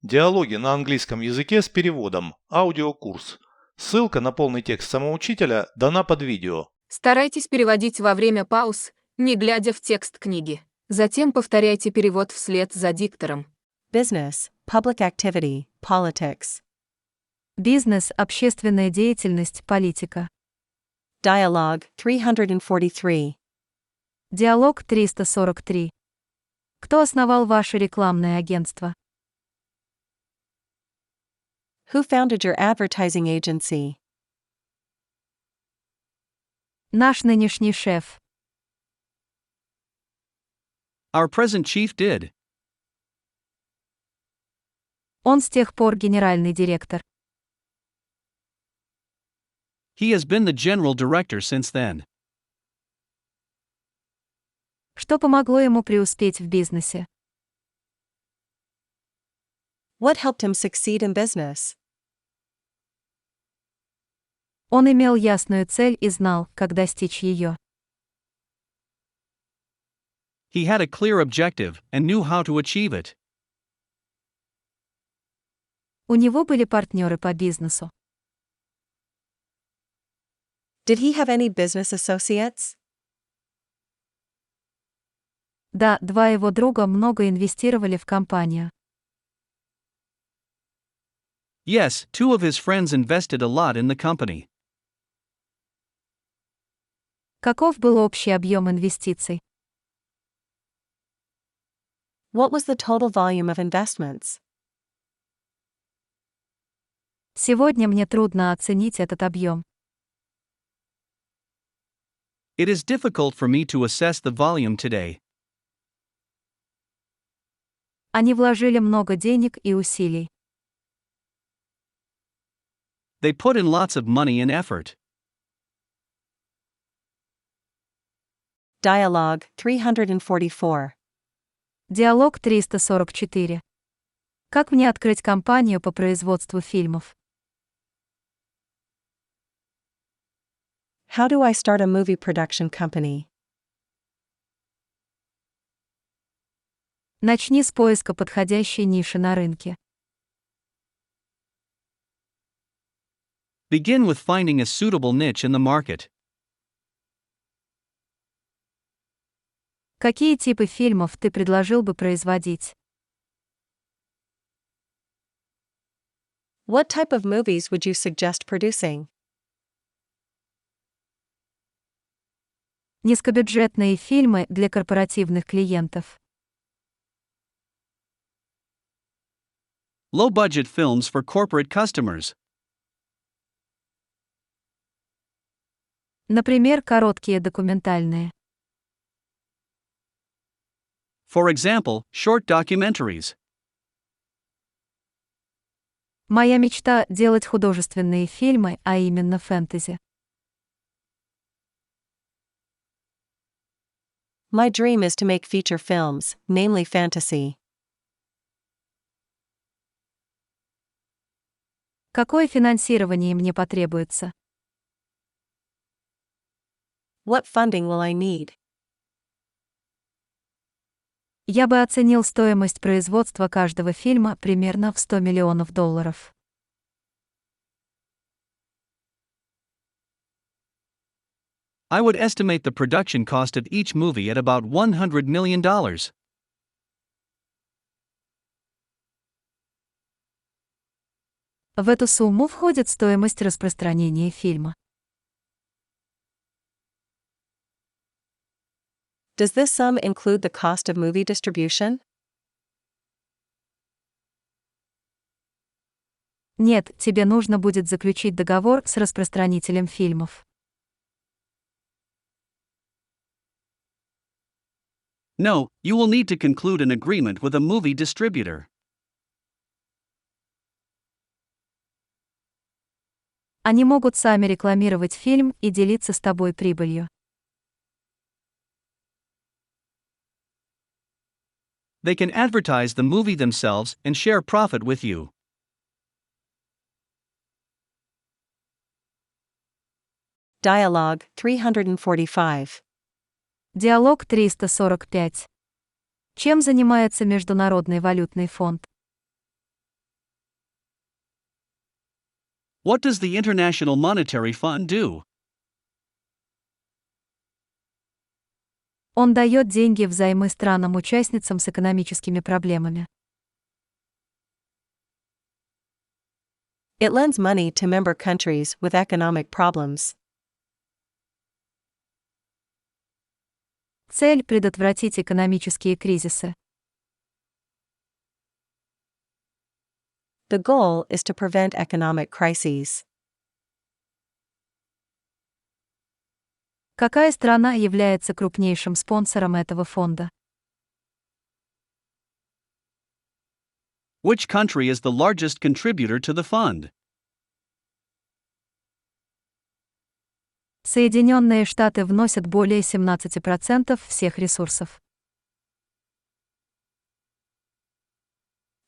Диалоги на английском языке с переводом. Аудиокурс. Ссылка на полный текст самоучителя дана под видео. Старайтесь переводить во время пауз, не глядя в текст книги. Затем повторяйте перевод вслед за диктором. Business, public activity, politics. Бизнес, общественная деятельность, политика. Dialog 343. Диалог 343. Кто основал ваше рекламное агентство? Who founded your advertising agency? Наш нынешний шеф. Our present chief did. Он с тех пор генеральный директор. He has been the general director since then. Что помогло ему преуспеть в бизнесе? What helped him succeed in business? Он имел ясную цель и знал, как достичь ее. He had a clear objective and knew how to achieve it. У него были партнеры по бизнесу. Did he have any business associates? Да, два его друга много инвестировали в компанию. Yes, two of his friends invested a lot in the company. Каков был общий объем инвестиций? What was the total volume of investments? Сегодня мне трудно оценить этот объем. It is difficult for me to assess the volume today. Они вложили много денег и усилий. They put in lots of money and effort. Dialog 344. Диалог 344. Как мне открыть компанию по производству фильмов? How do I start a movie production company? Начни с поиска подходящей ниши на рынке. Begin with finding a suitable niche in the market. Какие типы фильмов ты предложил бы производить? What type of movies would you suggest producing? Низкобюджетные фильмы для корпоративных клиентов. Low-budget films for corporate customers. Например, короткие документальные. For example, short documentaries. Моя мечта — делать художественные фильмы, а именно фэнтези. My dream is to make feature films, namely fantasy. Какое финансирование мне потребуется? What funding will I need? Я бы оценил стоимость производства каждого фильма примерно в $100 миллионов. I would estimate the production cost of each movie at about $100 million. В эту сумму входит стоимость распространения фильма. Does this sum include the cost of movie distribution? Нет, тебе нужно будет заключить договор с распространителем фильмов. No, you will need to conclude an agreement with a movie distributor. Они могут сами рекламировать фильм и делиться с тобой прибылью. They can advertise the movie themselves and share profit with you. Dialog 345. Диалог 345. Чем занимается Международный валютный фонд? What does the International Monetary Fund do? Он дает деньги взаймы странам-участницам с экономическими проблемами. It lends money to member countries with economic problems. Цель — предотвратить экономические кризисы. The goal is to prevent economic crises. Какая страна является крупнейшим спонсором этого фонда? Which country is the largest contributor to the fund? Соединённые Штаты вносят более 17% всех ресурсов.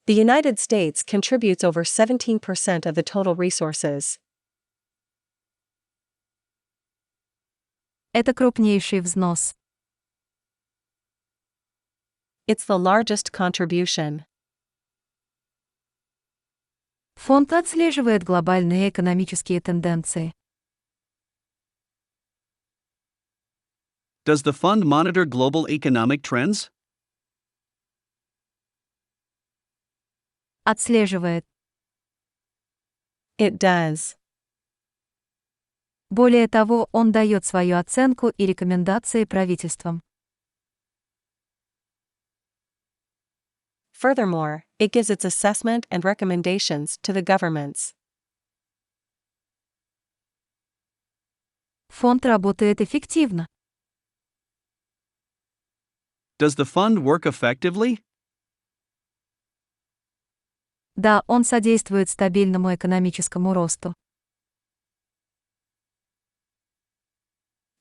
The United States contributes over 17% of the total resources. Это крупнейший взнос. It's the largest contribution. Фонд отслеживает глобальные экономические тенденции. Does the fund monitor global economic trends? Отслеживает. It does. Более того, он дает свою оценку и рекомендации правительствам. Furthermore, it gives its assessment and recommendations to the governments. Фонд работает эффективно. Does the fund work effectively? Да, он содействует стабильному экономическому росту.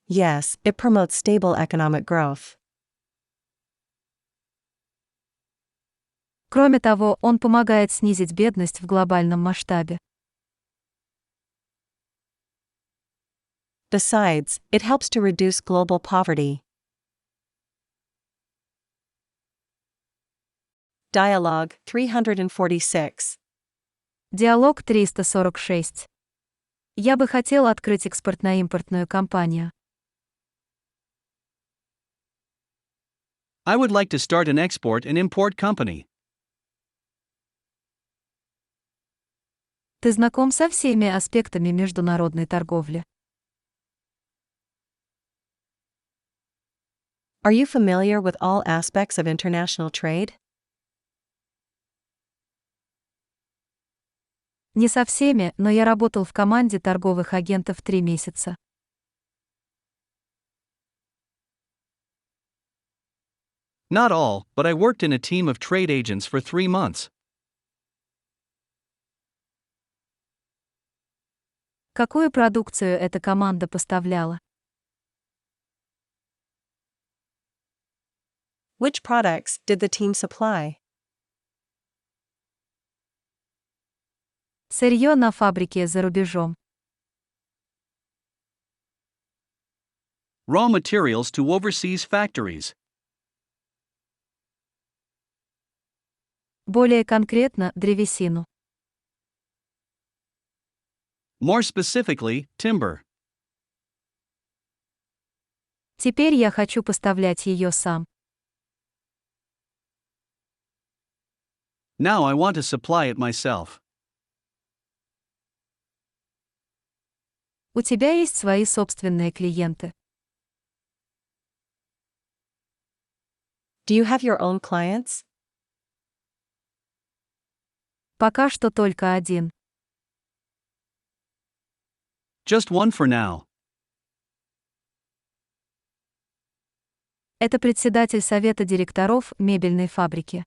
Yes, it promotes stable economic growth. Кроме того, он помогает снизить бедность в глобальном масштабе. Besides, it helps to reduce global poverty. Dialog 346. Диалог 346. Я бы хотел открыть экспортно-импортную компанию. I would like to start an export and import company. Ты знаком со всеми аспектами международной торговли? Are you familiar with all aspects of international trade? Не со всеми, но я работал в команде торговых агентов 3 месяца. Not all, but I worked in a team of trade agents for 3 months. Какую продукцию эта команда поставляла? Which products did the team supply? Сырье на фабрике за рубежом. Raw materials to overseas factories. Более конкретно, древесину. More specifically, timber. Теперь я хочу поставлять ее сам. Now I want to supply it myself. У тебя есть свои собственные клиенты. Do you have your own clients? Пока что только один. Just one for now. Это председатель совета директоров мебельной фабрики.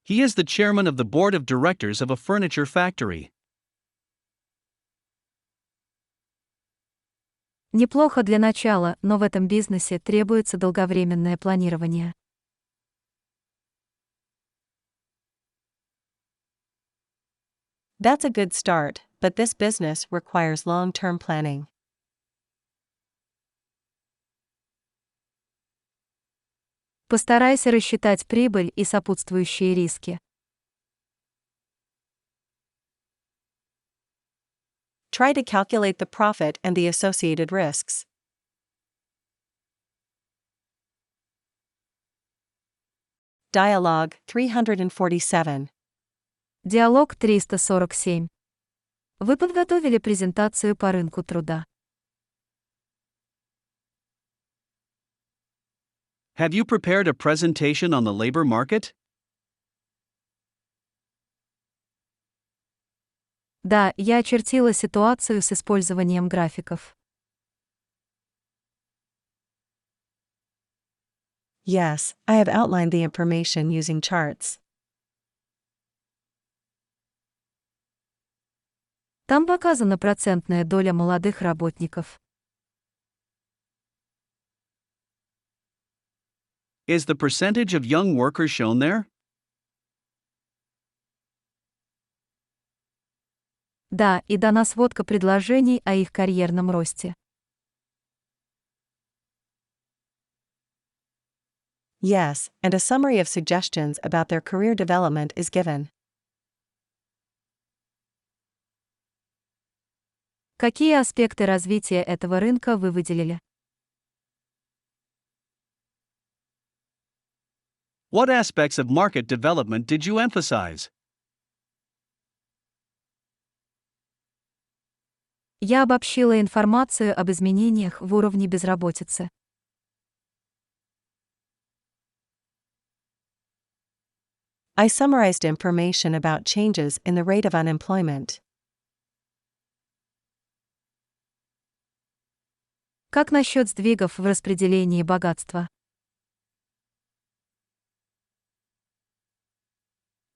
He is the chairman of the board of directors of a furniture factory. Неплохо для начала, но в этом бизнесе требуется долговременное планирование. That's a good start, but this business requires long-term planning. Постарайся рассчитать прибыль и сопутствующие риски. Try to calculate the profit and the associated risks. Dialog 347. Диалог 347. Вы подготовили презентацию по рынку труда. Have you prepared a presentation on the labor market? Да, я очертила ситуацию с использованием графиков. Yes, I have outlined the information using charts. Там показана процентная доля молодых работников. Is the percentage of young workers shown there? Да, и дана сводка предложений о их карьерном росте. Yes, and a summary of suggestions about their career development is given. Какие аспекты развития этого рынка вы выделили? What aspects of market development did you emphasize? Я обобщила информацию об изменениях в уровне безработицы. I summarized information about changes in the rate of unemployment. Как насчет сдвигов в распределении богатства?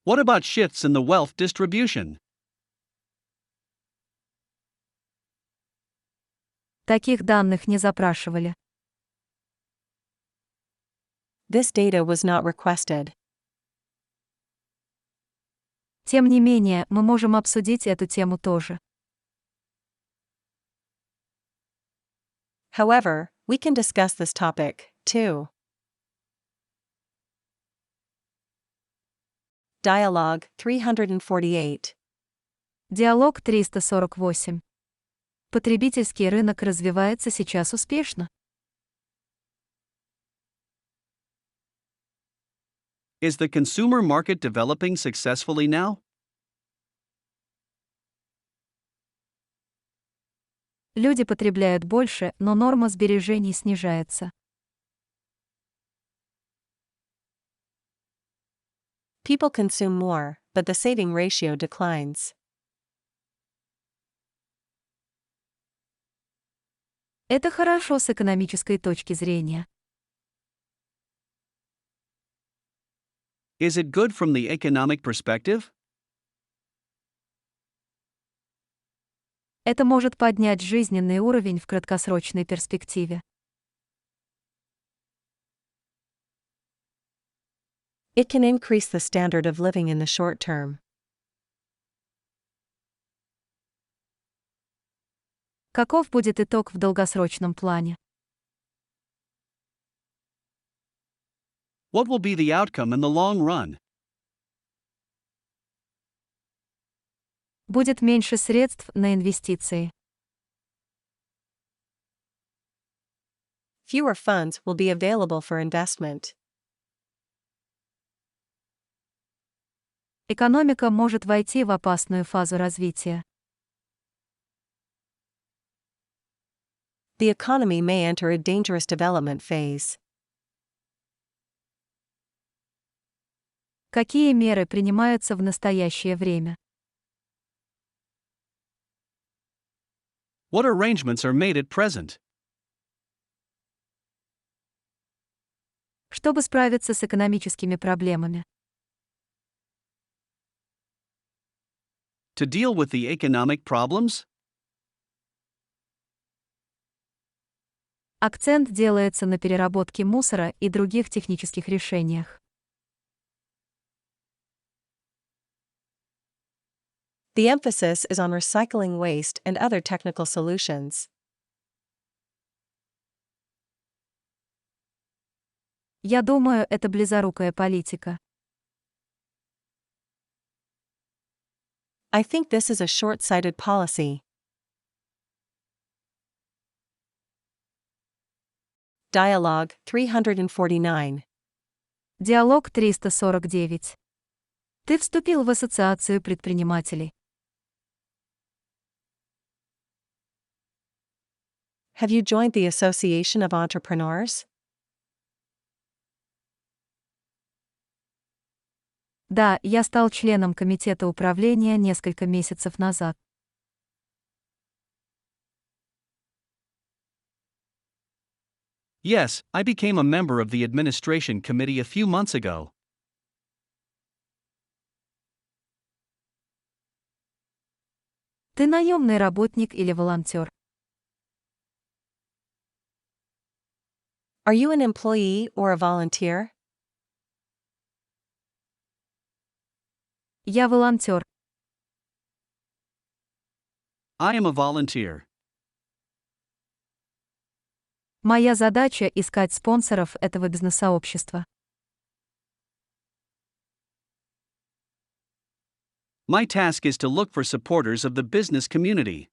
What about shifts in the wealth distribution? Таких данных не запрашивали. This data was not requested. Тем не менее, мы можем обсудить эту тему тоже. However, we can discuss this topic, too. Dialog 348. Диалог 348. Потребительский рынок развивается сейчас успешно. Is the consumer market developing successfully now? Люди потребляют больше, но норма сбережений снижается. People consume more, but the saving ratio declines. Это хорошо с экономической точки зрения. Is it good from the economic perspective? Это может поднять жизненный уровень в краткосрочной перспективе. It can increase the standard of living in the short term. Каков будет итог в долгосрочном плане? What will be the outcome in the long run? Будет меньше средств на инвестиции. Fewer funds will be available for investment. Экономика может войти в опасную фазу развития. The economy may enter a dangerous development phase. Какие меры принимаются в настоящее время? What arrangements are made at present? Чтобы справиться с экономическими проблемами. To deal with the economic problems? Акцент делается на переработке мусора и других технических решениях. The emphasis is on recycling waste and other technical solutions. Я думаю, это близорукая политика. I think this is a short-sighted policy. Dialog 349. Диалог 349. Ты вступил в ассоциацию предпринимателей. Have you joined the Association of Entrepreneurs? Да, я стал членом комитета управления несколько месяцев назад. Yes, I became a member of the administration committee a few months ago. Ты наемный работник или волонтер? Are you an employee or a volunteer? Я волонтер. I am a volunteer. Моя задача — искать спонсоров этого бизнес-сообщества. My task is to look for supporters of the business community.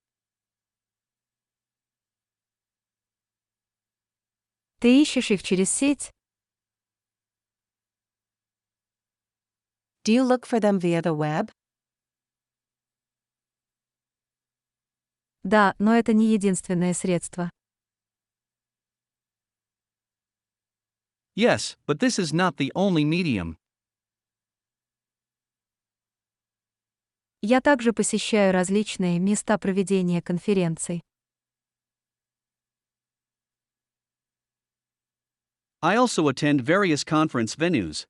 Ты ищешь их через сеть? Do you look for them via the web? Да, но это не единственное средство. Yes, but this is not the only medium. Я также посещаю различные места проведения конференций. I also attend various conference venues.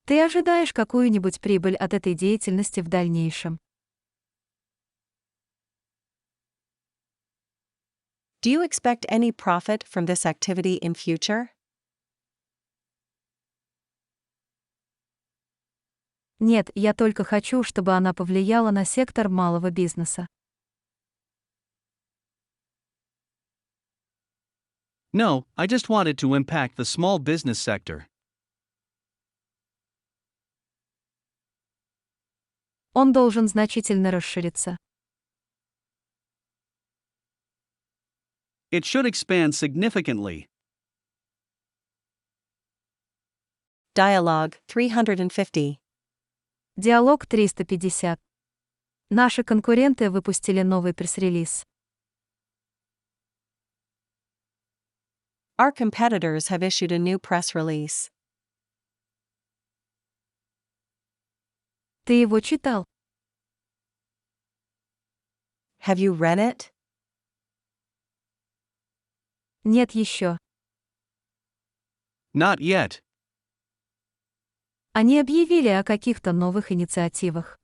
Ты ожидаешь какую-нибудь прибыль от этой деятельности в дальнейшем? Do you expect any profit from this activity in future? Нет, я только хочу, чтобы она повлияла на сектор малого бизнеса. No, I just wanted to impact the small business sector. Он должен значительно расшириться. It should expand significantly. Dialog 350. Диалог 350. Наши конкуренты выпустили новый пресс-релиз. Our competitors have issued a new press release. Ты его читал? Have you read it? Нет еще. Not yet. Они объявили о каких-то новых инициативах.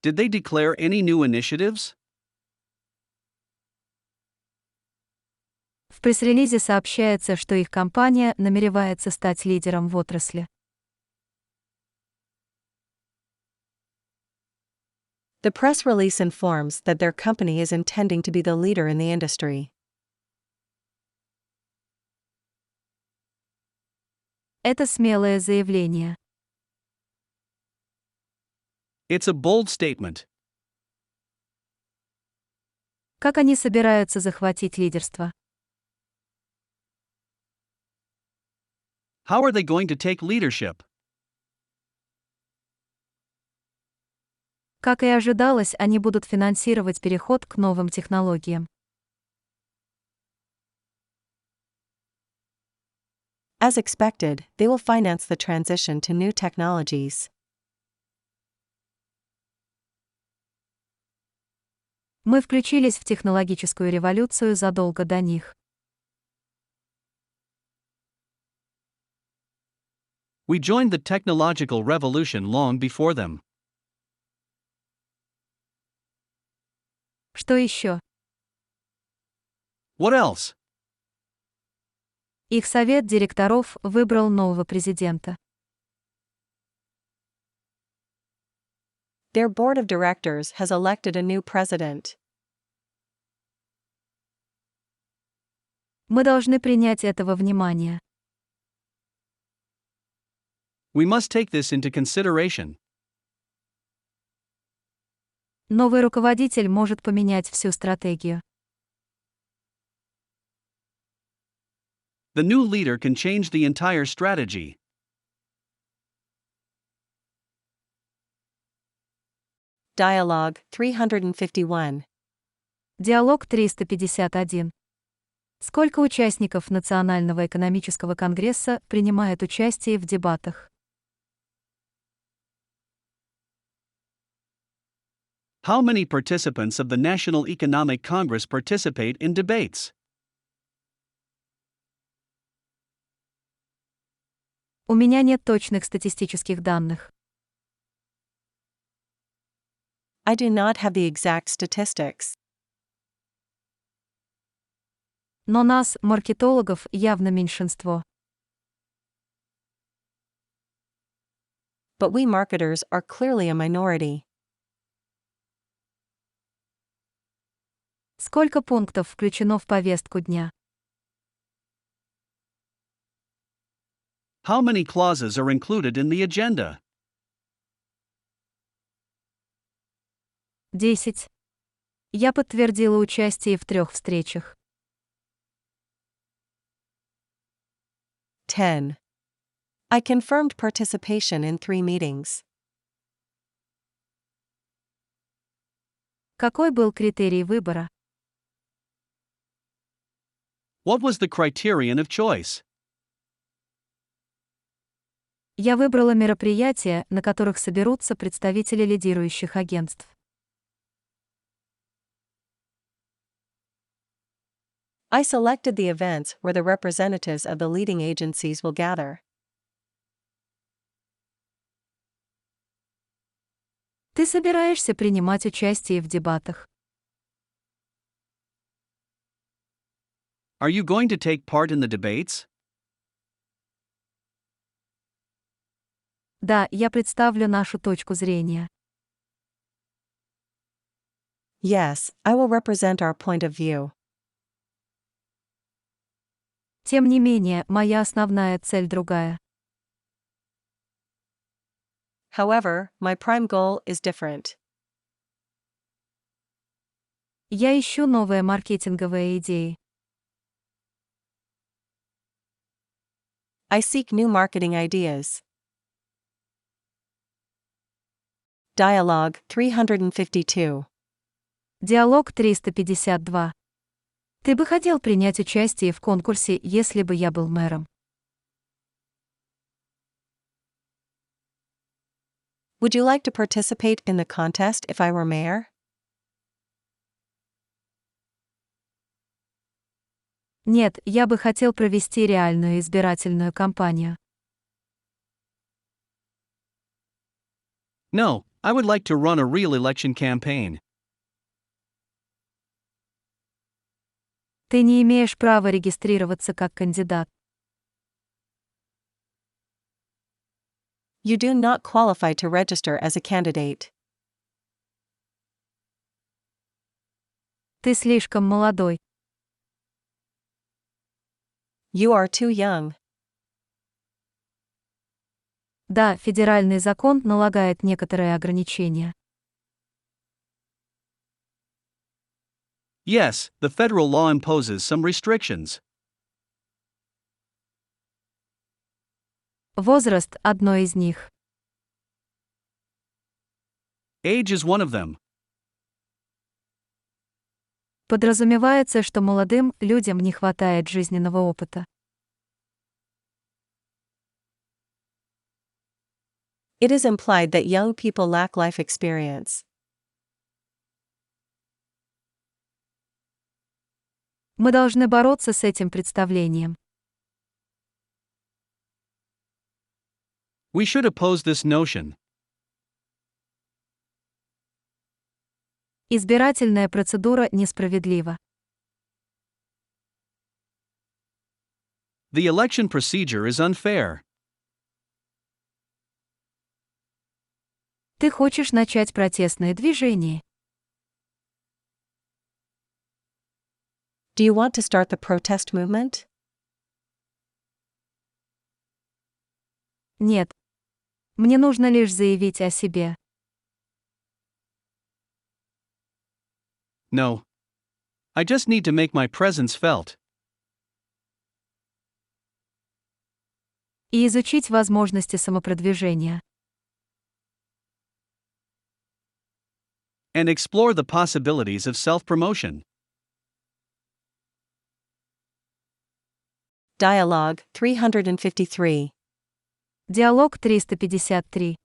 Did they declare any new initiatives? В пресс-релизе сообщается, что их компания намеревается стать лидером в отрасли. The press release informs that their company is intending to be the leader in the industry. Это смелое заявление. It's a bold statement. Как они собираются захватить лидерство? How are they going to take leadership? Как и ожидалось, они будут финансировать переход к новым технологиям. As expected, they will finance the transition to new technologies. Мы включились в технологическую революцию задолго до них. We joined the technological revolution long before them. Что еще? What else? Их совет директоров выбрал нового президента. Their board of directors has elected a new president. Мы должны принять это во внимание. We must take this into consideration. Новый руководитель может поменять всю стратегию. The new leader can change the entire strategy. Dialogue 351. Диалог 351. Сколько участников Национального экономического конгресса принимает участие в дебатах? How many participants of the National Economic Congress participate in debates? У меня нет точных статистических данных. I do not have the exact statistics. Но нас, маркетологов, явно меньшинство. But we marketers are clearly a minority. Сколько пунктов включено в повестку дня? How many clauses are included in the agenda? 10. Я подтвердила участие в 3 встречах. 10. I confirmed participation in 3 meetings. Какой был критерий выбора? What was the criterion of choice? Я выбрала мероприятия, на которых соберутся представители лидирующих агентств. I selected the events where the representatives of the leading agencies will gather. Ты собираешься принимать участие в дебатах? Are you going to take part in the debates? Да, я представлю нашу точку зрения. Yes, I will represent our point of view. Тем не менее, моя основная цель другая. However, my prime goal is different. Я ищу новые маркетинговые идеи. I seek new marketing ideas. Dialogue 352. Диалог 352. Ты бы хотел принять участие в конкурсе, если бы я был мэром? Would you like to participate in the contest if I were mayor? Нет, я бы хотел провести реальную избирательную кампанию. No, I would like to run a real election campaign. Ты не имеешь права регистрироваться как кандидат. You do not qualify to register as a candidate. Ты слишком молодой. You are too young. Да, федеральный закон налагает некоторые ограничения. Yes, the federal law imposes some restrictions. Возраст – одно из них. Age is one of them. Подразумевается, что молодым людям не хватает жизненного опыта. It is implied that young people lack life experience. Мы должны бороться с этим представлением. We should oppose this notion. Избирательная процедура несправедлива. The election procedure is unfair. Ты хочешь начать протестное движение? Do you want to start the protest movement? Нет. Мне нужно лишь заявить о себе. No. I just need to make my presence felt. И изучить возможности самопродвижения. And explore the possibilities of self-promotion. Dialogue 353. Диалог 353.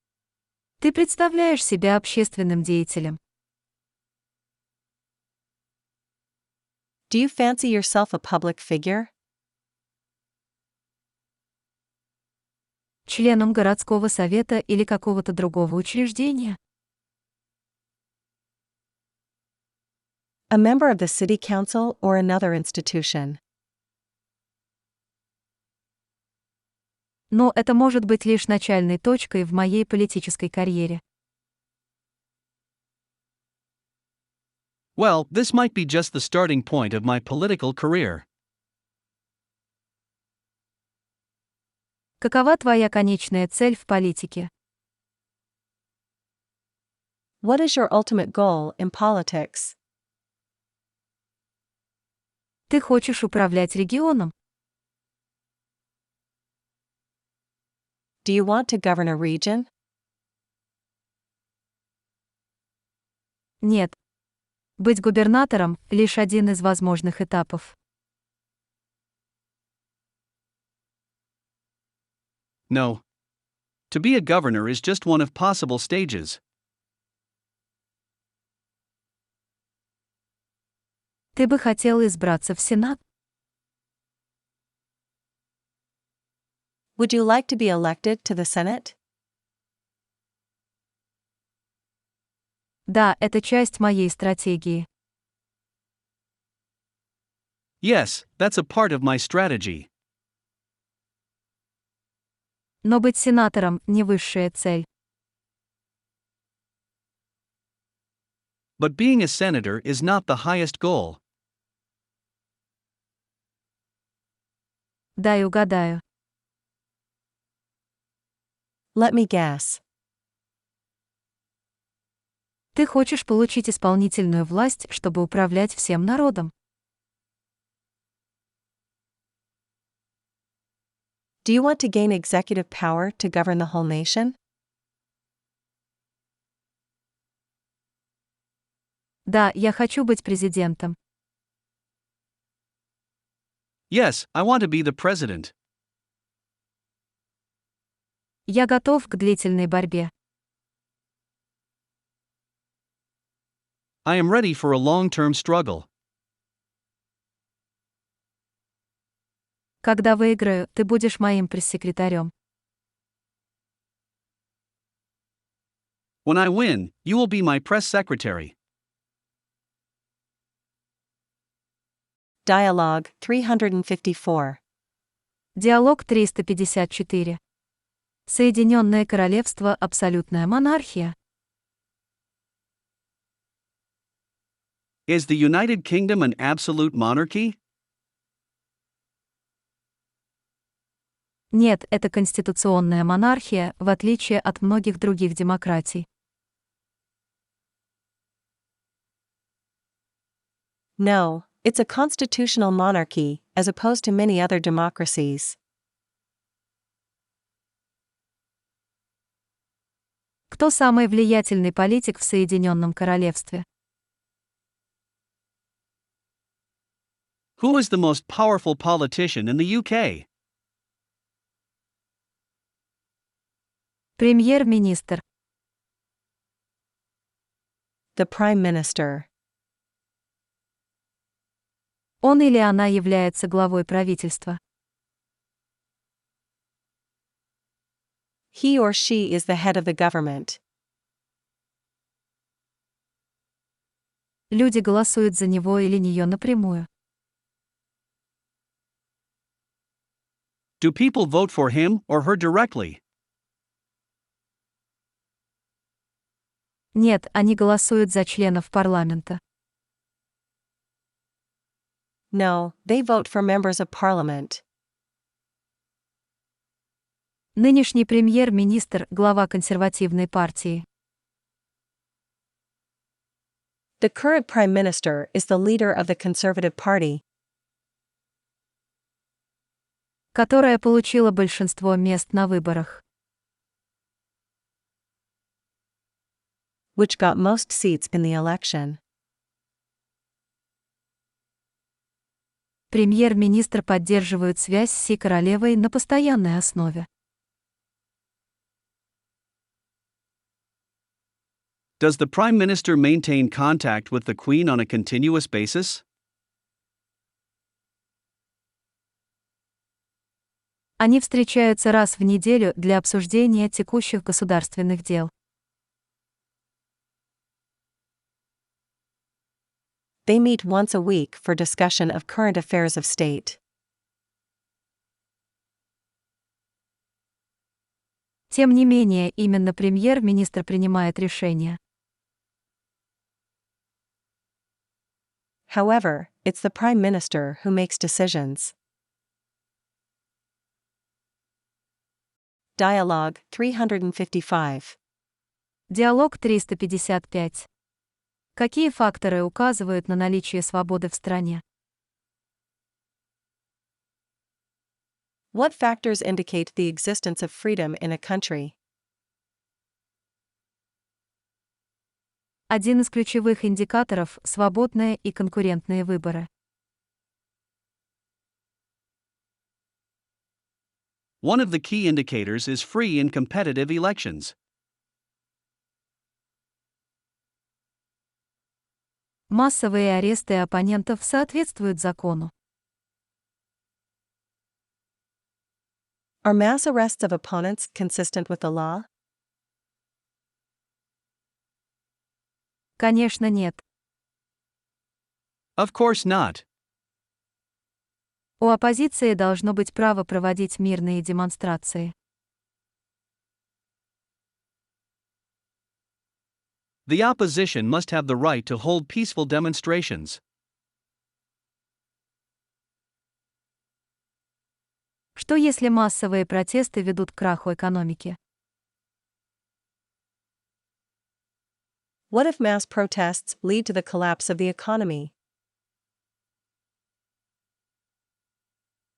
Ты представляешь себя общественным деятелем. Do you fancy yourself a public figure? Членом городского совета или какого-то другого учреждения. A member of the city council or another institution. Но это может быть лишь начальной точкой в моей политической карьере. Well, this might be just the starting point of my political career. Какова твоя конечная цель в политике? What is your ultimate goal in politics? Ты хочешь управлять регионом? Do you want to govern a region? Нет. Быть губернатором — лишь один из возможных этапов. No. To be a governor is just one of possible stages. Ты бы хотел избраться в Сенат? Would you like to be elected to the Senate? Да, это часть моей стратегии. Yes, that's a part of my strategy. Но быть сенатором — не высшая цель. But being a senator is not the highest goal. Дай угадаю. Let me guess. Ты хочешь получить исполнительную власть, чтобы управлять всем народом. Do you want to gain executive power to govern the whole nation? Да, я хочу быть президентом. Yes, I want to be the president. Я готов к длительной борьбе. I am ready for a long-term struggle. Когда выиграю, ты будешь моим пресс-секретарем. When I win, you will be my press secretary. Dialogue 354. Диалог 354. Соединённое Королевство — абсолютная монархия. Is the United Kingdom an absolute monarchy? Нет, это конституционная монархия, в отличие от многих других демократий. No, it's a constitutional monarchy, as opposed to many other democracies. Кто самый влиятельный политик в Соединённом Королевстве? Who is the most powerful politician in the UK? Премьер-министр. The Prime Minister. Он или она является главой правительства. He or she is the head of the government. Люди голосуют за него или неё напрямую. Do people vote for him or her directly? Нет, они голосуют за членов парламента. No, they vote for members of parliament. Нынешний премьер-министр — глава консервативной партии. The current prime minister is the leader of the Conservative Party, которая получила большинство мест на выборах. which got most seats in the election. Премьер-министр поддерживает связь с сей королевой на постоянной основе. Does the Prime Minister maintain contact with the Queen on a continuous basis? Они встречаются раз в неделю для обсуждения текущих государственных дел. They meet once a week for discussion of current affairs of state. Тем не менее, именно премьер-министр принимает решения. However, it's the prime minister who makes decisions. Dialog 355. Диалог 355. Какие факторы указывают на наличие свободы в стране? What factors indicate the existence of freedom in a country? Один из ключевых индикаторов – свободные и конкурентные выборы. One of the key indicators is free and competitive elections. Массовые аресты оппонентов соответствуют закону. Are mass arrests of opponents consistent with the law? Конечно, нет. Of course not. У оппозиции должно быть право проводить мирные демонстрации. The opposition must have the right to hold peaceful demonstrations. Что если массовые протесты ведут к краху экономики? What if mass protests lead to the collapse of the economy?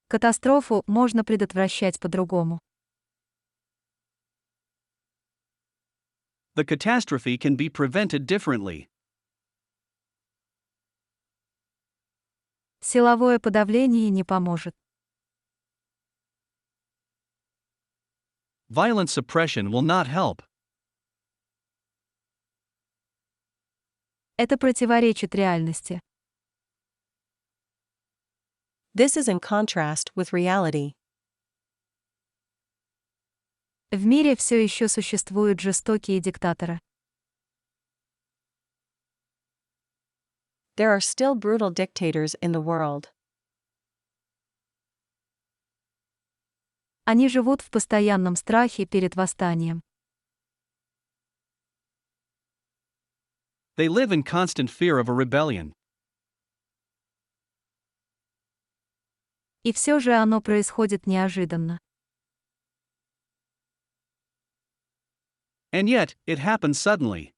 Катастрофу можно предотвращать по-другому. The catastrophe can be prevented differently. Силовое подавление не поможет. Violent suppression will not help. Это противоречит реальности. This is in contrast with reality. В мире все еще существуют жестокие диктаторы. There are still brutal dictators in the world. Они живут в постоянном страхе перед восстанием. They live in constant fear of a rebellion. И все же оно происходит неожиданно. And yet, it happens suddenly.